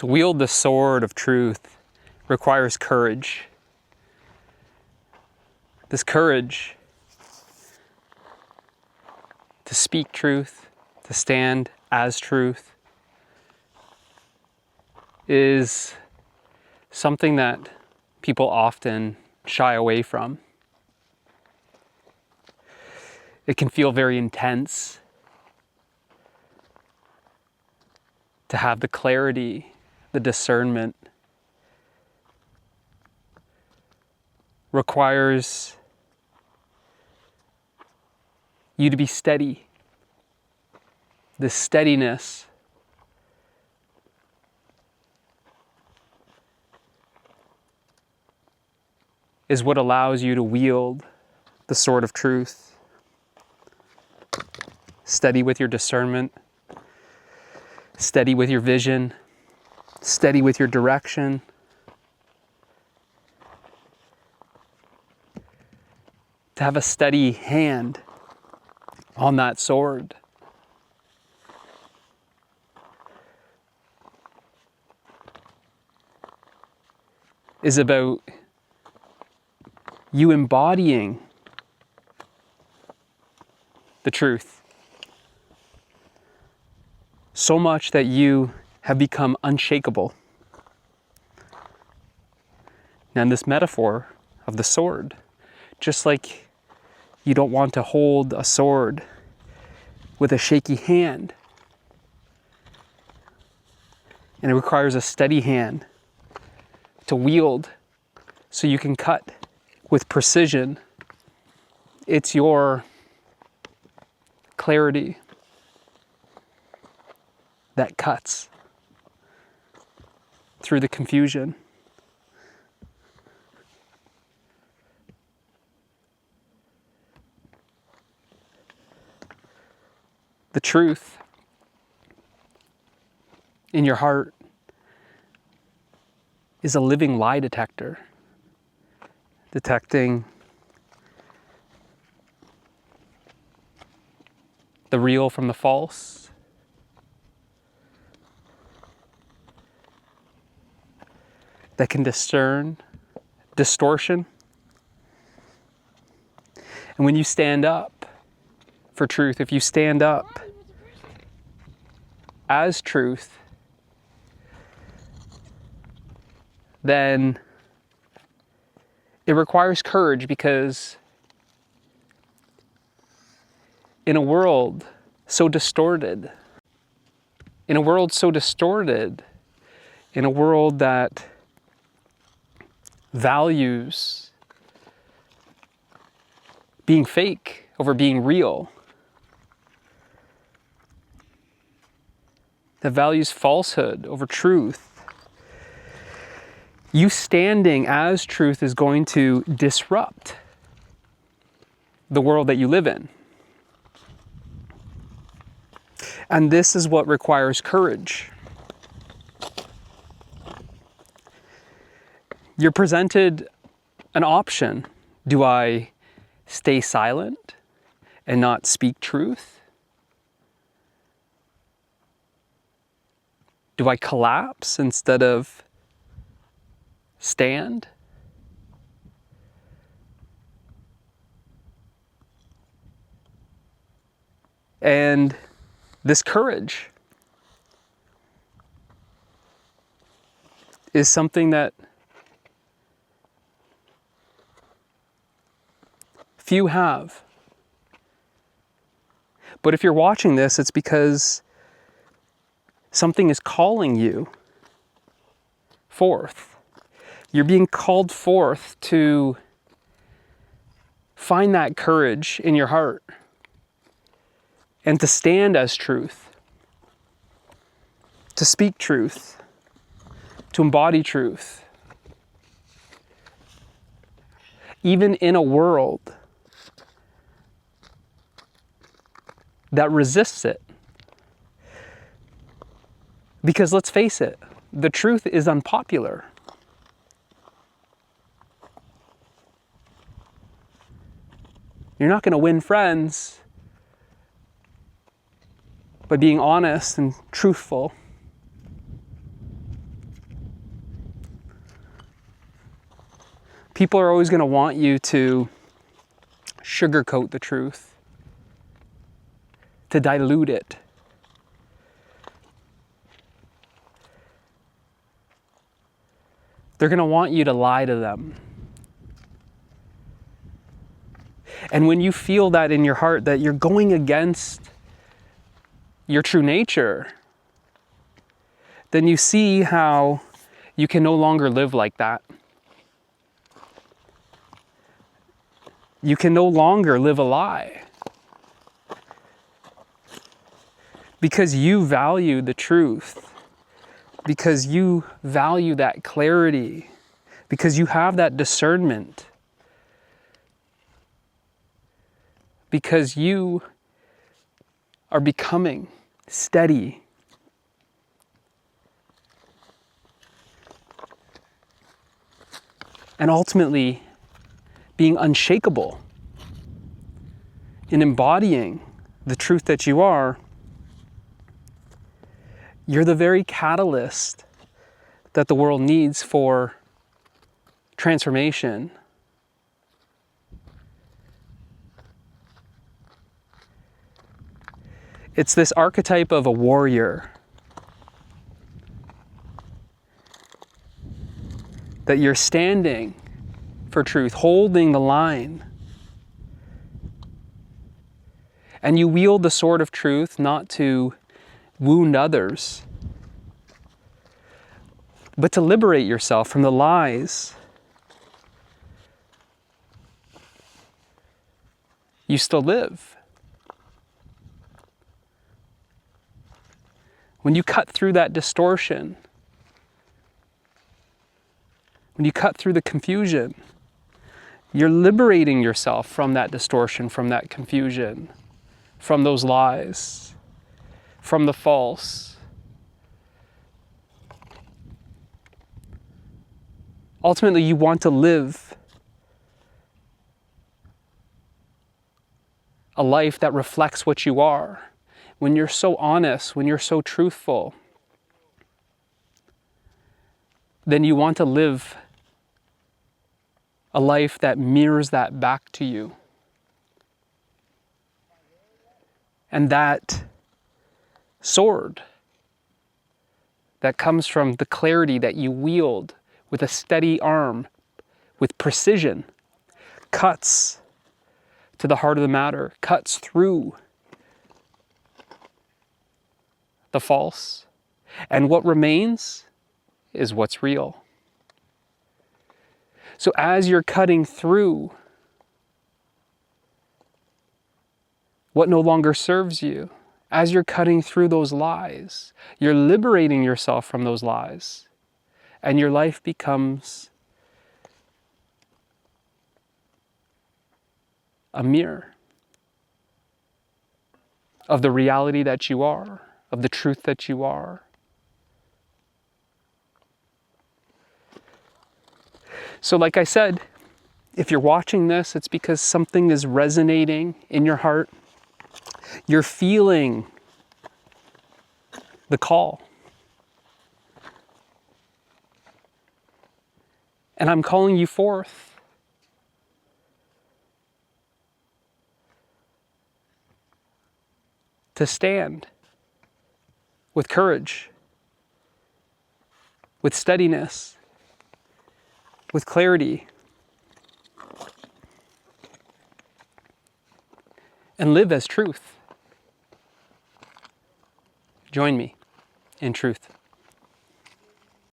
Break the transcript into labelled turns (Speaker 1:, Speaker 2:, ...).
Speaker 1: To wield the sword of truth requires courage. This courage to speak truth, to stand as truth, is something that people often shy away from. It can feel very intense to have the clarity, the discernment. Requires you to be steady. This steadiness is what allows you to wield the sword of truth. Steady with your discernment, steady with your vision, steady with your direction. To have a steady hand on that sword. Is about you embodying the truth so much that you have become unshakable. Now, in this metaphor of the sword, just like you don't want to hold a sword with a shaky hand, and it requires a steady hand to wield so you can cut with precision. It's your clarity that cuts through the confusion. The truth in your heart is a living lie detector, detecting the real from the false, that can discern distortion. And when you stand up for truth, if you stand up as truth, then it requires courage, because in a world so distorted, in a world that values being fake over being real, that values falsehood over truth, you standing as truth is going to disrupt the world that you live in. And this is what requires courage. You're presented an option. Do I stay silent and not speak truth? Do I collapse instead of stand? And this courage is something that few have. But if you're watching this, it's because something is calling you forth. You're being called forth to find that courage in your heart and to stand as truth, to speak truth, to embody truth, even in a world that resists it. Because let's face it, the truth is unpopular. You're not going to win friends by being honest and truthful. People are always going to want you to sugarcoat the truth, to dilute it. They're going to want you to lie to them. And when you feel that in your heart, that you're going against your true nature, then you see how you can no longer live like that. You can no longer live a lie. Because you value the truth. Because you value that clarity. Because you have that discernment. Because you are becoming steady. And ultimately, being unshakable in embodying the truth that you are, you're the very catalyst that the world needs for transformation. It's this archetype of a warrior that you're standing for truth, holding the line. And you wield the sword of truth not to wound others, but to liberate yourself from the lies. You still live. When you cut through that distortion, when you cut through the confusion, you're liberating yourself from that distortion, from that confusion, from those lies, from the false. Ultimately, you want to live a life that reflects what you are. When you're so honest, when you're so truthful, then you want to live a life that mirrors that back to you. And that sword that comes from the clarity that you wield with a steady arm, with precision, cuts to the heart of the matter, cuts through the false. And what remains is what's real. So as you're cutting through what no longer serves you, as you're cutting through those lies, you're liberating yourself from those lies, and your life becomes a mirror of the reality that you are, of the truth that you are. So like I said, if you're watching this, it's because something is resonating in your heart. You're feeling the call. And I'm calling you forth. To stand with courage, with steadiness, with clarity, and live as truth. Join me in truth.